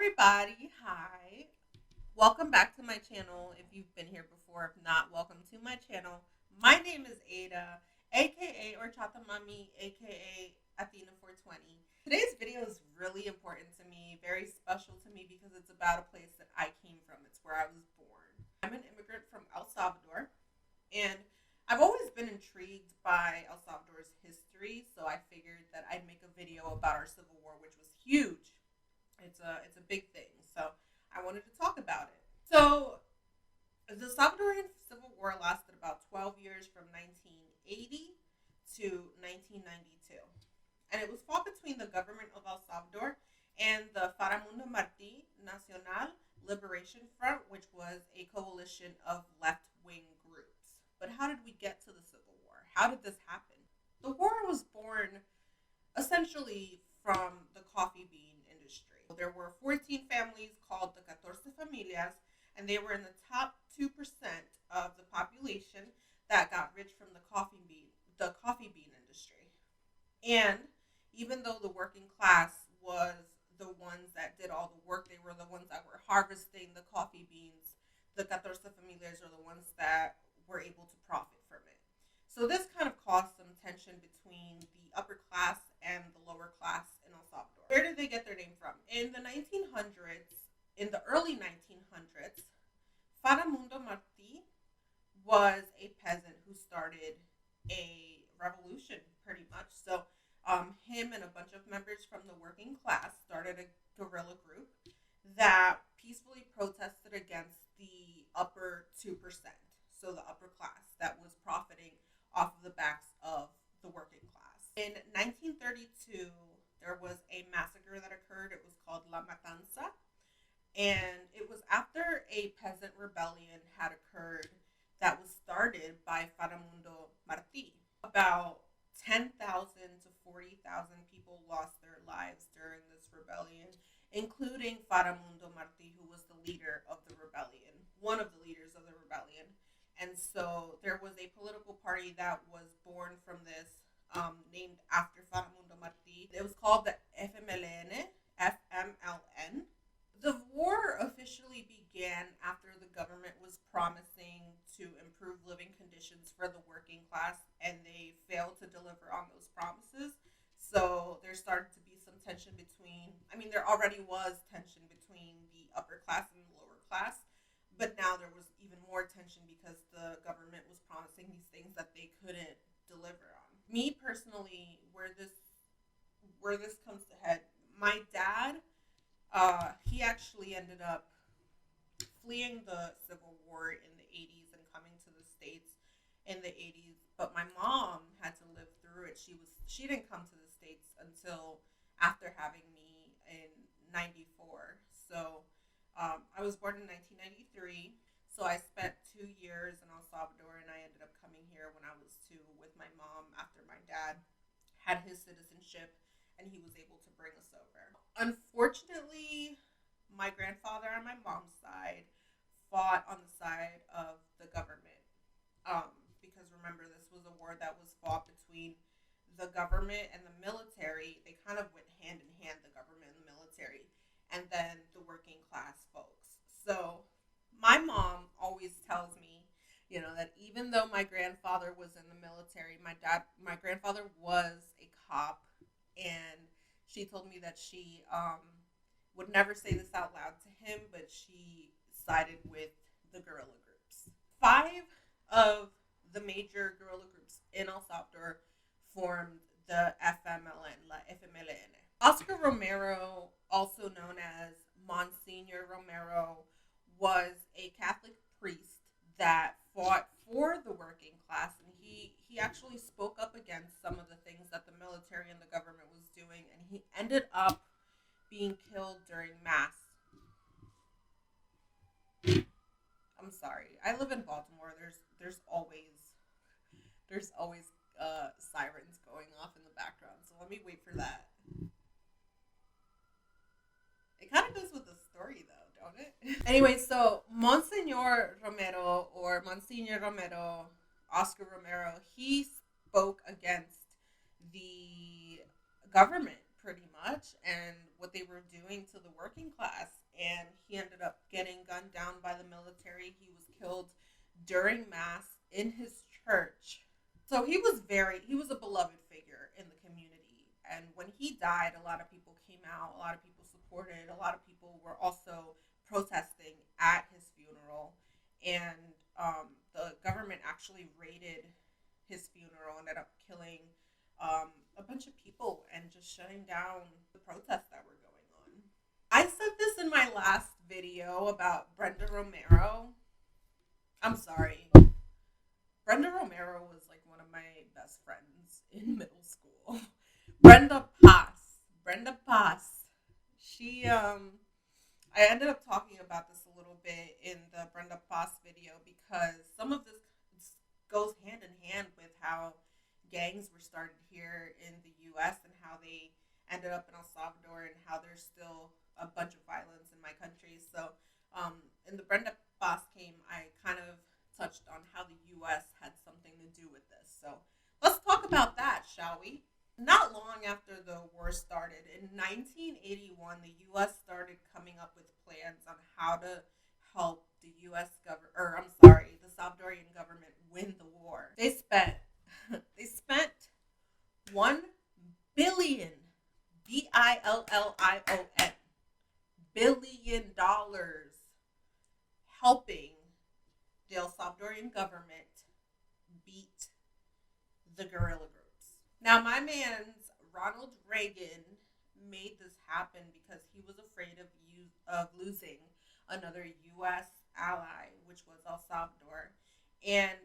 everybody. Hi. Welcome back to my channel if you've been here before. If not, welcome to my channel. My name is Ada, aka or Chata Mami, aka Athena 420. Today's video is really important to me, very special to me because it's about a place that I came from. It's where I was born. I'm an immigrant from El Salvador, and I've always been intrigued by El Salvador's history, so I figured that I'd make a video about our Civil War, which was huge. It's a big thing, so I wanted to talk about it. So the Salvadoran Civil War lasted about 12 years from 1980 to 1992, and it was fought between the government of El Salvador and the Faramundo Martí Nacional Liberation Front, which was a coalition of left-wing groups. But how did we get to the Civil War? How did this happen? The war was born essentially from the coffee bean industry. There were 14 families called the 14 familias, and they were in the top 2% of the population that got rich from the coffee bean industry. And even though the working class was the ones that did all the work, they were the ones that were harvesting the coffee beans. The 14 familias are the ones that were able to profit from it. So this kind of caused some tension between the upper class and the lower class in El Salvador. Where did they get their name from? In the 1900s, in the early 1900s, Faramundo Martí was a peasant who started a revolution, pretty much. So him and a bunch of members from the working class started a guerrilla group that peacefully protested against the upper 2%, so the upper class that was profiting off of the backs of the working class. In 1932, there was a massacre that occurred. It was called La Matanza, and it was after a peasant rebellion had occurred that was started by Faramundo Martí. About 10,000 to 40,000 people lost their lives during this rebellion, including Faramundo Martí, who was the leader of the rebellion, one of the leaders of the rebellion. And so there was a political party that was born from this, named after Faramundo Martí. It was called the FMLN, FMLN. The war officially began after the government was promising to improve living conditions for the working class, and they failed to deliver on those promises. So there started to be some tension there already was tension between the upper class and the lower class, but now there was even more tension because the government was promising these things that they couldn't deliver on. Me personally, where this comes to head, my dad, he actually ended up fleeing the Civil War in the 80s and coming to the States in the 80s, but my mom had to live through it. She didn't come to the States until after having me in 94. So I was born in 1993. So I spent 2 years in El Salvador, and I ended up coming here when I was 2 with my mom after my dad had his citizenship and he was able to bring us over. Unfortunately, my grandfather on my mom's side fought on the side of the government, because remember, this was a war that was fought between the government and the military. They kind of went hand in hand, the government and the military, and then the working class folks. So my mom always tells me, that even though my grandfather was in the military, my grandfather was a cop, and she told me that she would never say this out loud to him, but she sided with the guerrilla groups. 5 of the major guerrilla groups in El Salvador formed the FMLN, La FMLN. Oscar Romero, also known as Monsignor Romero, was a Catholic priest that fought for the working class, and he actually spoke up against some of the things that the military and the government was doing, and he ended up being killed during mass. I'm sorry. I live in Baltimore. There's always sirens going off in the background. So let me wait for that. It kind of goes with the story, though, don't it? Anyway, so Monsignor Romero, or Monsignor Romero, Oscar Romero, he spoke against the government pretty much, and what they were doing to the working class. And he ended up getting gunned down by the military. He was killed during mass in his church. So he was a beloved figure in the community. And when he died, a lot of people came out, a lot of people supported, a lot of people were also protesting at his funeral. And the government actually raided his funeral, ended up killing a bunch of people and just shutting down the protests that were going on. I said this in my last video about Brenda Romero. I'm sorry. Brenda Romero was like one of my best friends in middle school. Brenda Paz. She, I ended up talking about this a little bit in the Brenda Paz video because some of this goes hand in hand with how gangs were started here in the U.S. and how they ended up in El Salvador and how there's still a bunch of violence in my country. So in the Brenda Paz came, I kind of touched on how the U.S. had something to do with this. So let's talk about that, shall we? Not long after the war started, in 1981, the U.S. started coming up with plans on how to help the the Salvadorian government win the war. They spent $1 billion, billion, billion dollars helping the El Salvadorian government beat the guerrilla groups. Now, my man's Ronald Reagan made this happen because he was afraid of losing another U.S. ally, which was El Salvador. And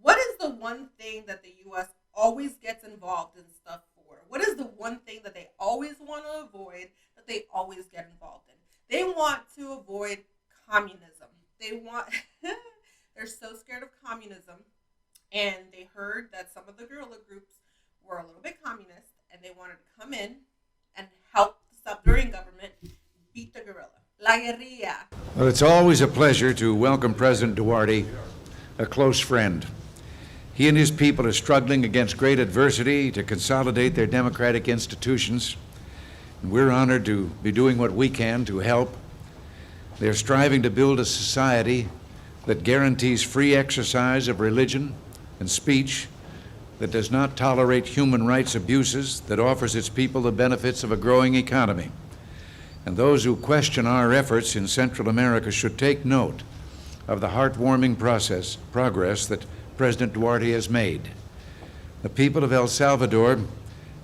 what is the one thing that the U.S. always gets involved in stuff for? What is the one thing that they always want to avoid, that they always get involved in? They want to avoid communism. They're so scared of communism, and they heard that some of the guerrilla groups were a little bit communist, and they wanted to come in and help the Salvadorian government beat the guerrilla. La guerrilla. Well, it's always a pleasure to welcome President Duarte, a close friend. He and his people are struggling against great adversity to consolidate their democratic institutions, and we're honored to be doing what we can to help. They're striving to build a society that guarantees free exercise of religion and speech, that does not tolerate human rights abuses, that offers its people the benefits of a growing economy. And those who question our efforts in Central America should take note of the heartwarming progress that President Duarte has made. The people of El Salvador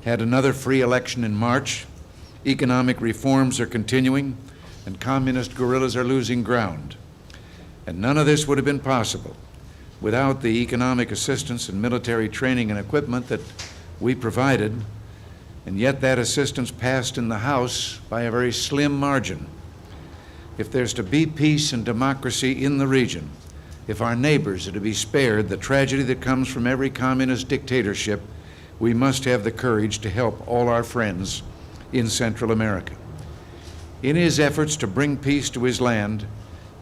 had another free election in March. Economic reforms are continuing, and communist guerrillas are losing ground. And none of this would have been possible without the economic assistance and military training and equipment that we provided, and yet that assistance passed in the House by a very slim margin. If there's to be peace and democracy in the region, if our neighbors are to be spared the tragedy that comes from every communist dictatorship, we must have the courage to help all our friends in Central America. In his efforts to bring peace to his land,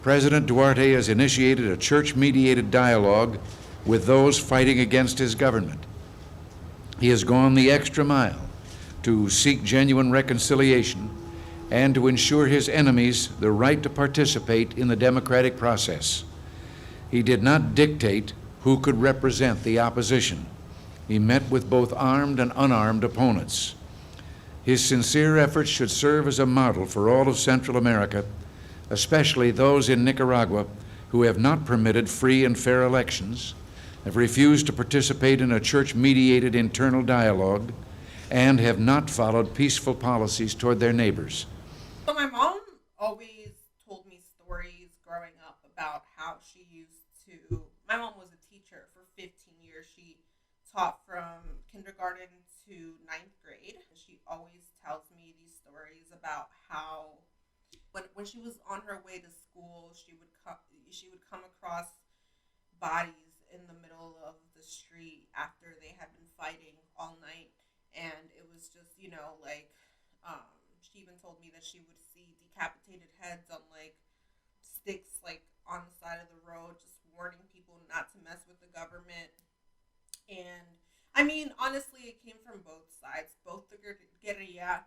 President Duarte has initiated a church-mediated dialogue with those fighting against his government. He has gone the extra mile to seek genuine reconciliation and to ensure his enemies the right to participate in the democratic process. He did not dictate who could represent the opposition. He met with both armed and unarmed opponents. His sincere efforts should serve as a model for all of Central America, especially those in Nicaragua who have not permitted free and fair elections, have refused to participate in a church-mediated internal dialogue, and have not followed peaceful policies toward their neighbors. So my mom always told me stories growing up about how she used to, my mom was a teacher for 15 years. She taught from kindergarten to 9th grade. She always tells me these stories about how when she was on her way to school, she would come across bodies in the middle of the street after they had been fighting all night, and it was just, she even told me that she would see decapitated heads on sticks on the side of the road, just warning people not to mess with the government. And I mean, honestly, it came from both sides. Both the guerrilla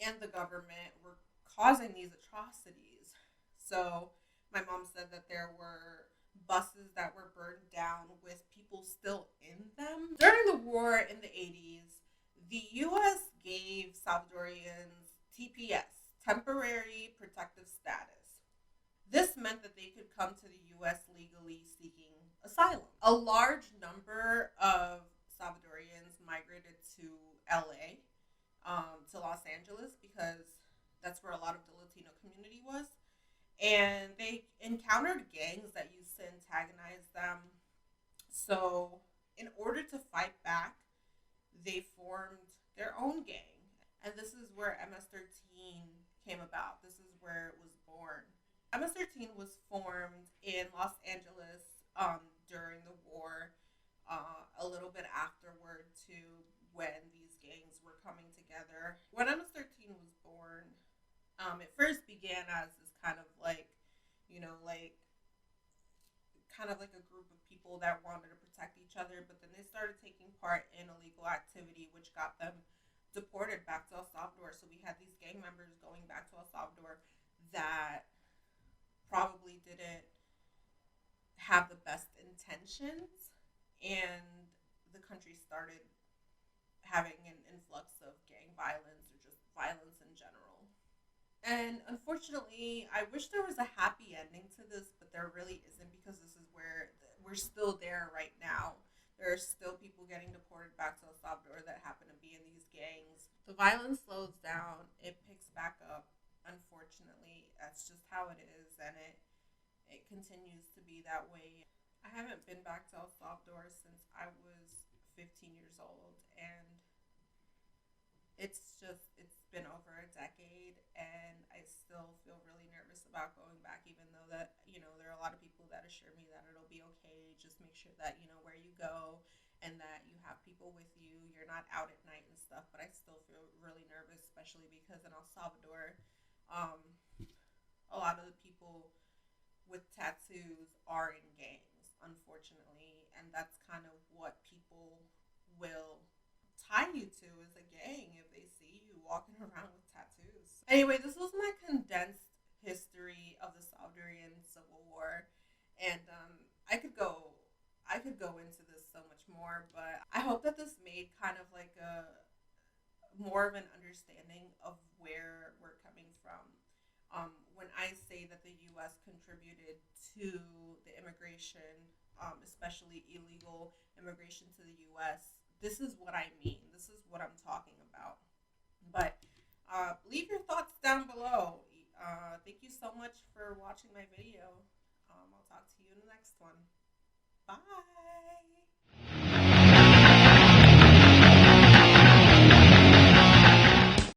and the government were causing these atrocities. So my mom said that there were buses that were burned down with people still in them. During the war in the 80s, the U.S. gave Salvadorians TPS, temporary protective status. This meant that they could come to the U.S. legally seeking asylum. A large number of Salvadorians migrated to LA, to Los Angeles, because that's where a lot of the Latino community was. And they encountered gangs that used to antagonize them. So, in order to fight back, they formed their own gang. And this is where MS-13 came about. This is where it was born. MS-13 was formed in Los Angeles during the war, a little bit afterward to when these gangs were coming together. When MS-13 was born, it first began as this kind of like, kind of like a group of people that wanted to protect each other, but then they started taking part in illegal activity, which got them deported back to El Salvador. So we had these gang members going back to El Salvador that probably didn't have the best intentions, and the country started having an influx of gang violence or just violence in general. And unfortunately, I wish there was a happy ending to this, but there really isn't, because this is where we're still there right now. There are still people getting deported back to El Salvador that happen to be in these gangs. The violence slows down, it picks back up. Unfortunately, that's just how it is, and it continues to be that way. I haven't been back to El Salvador since I was 15 years old, and it's been over a decade, and I still feel really nervous about going back, even though that, there are a lot of people that assure me that it'll be okay. Just make sure that you know where you go and that you have people with you. You're not out at night and stuff, but I still feel really nervous, especially because in El Salvador, a lot of the people with tattoos are in gangs, unfortunately, and that's kind of what people will tie you to, is a gang, if they see you walking around with tattoos. Anyway, this was my condensed history of the Salvadoran Civil War, and I could go into this so much more, but I hope that this made kind of like a more of an understanding of where we're coming from. When I say that the U.S. contributed to the immigration, especially illegal immigration to the U.S., this is what I mean. This is what I'm talking about. But leave your thoughts down below. Thank you so much for watching my video. I'll talk to you in the next one.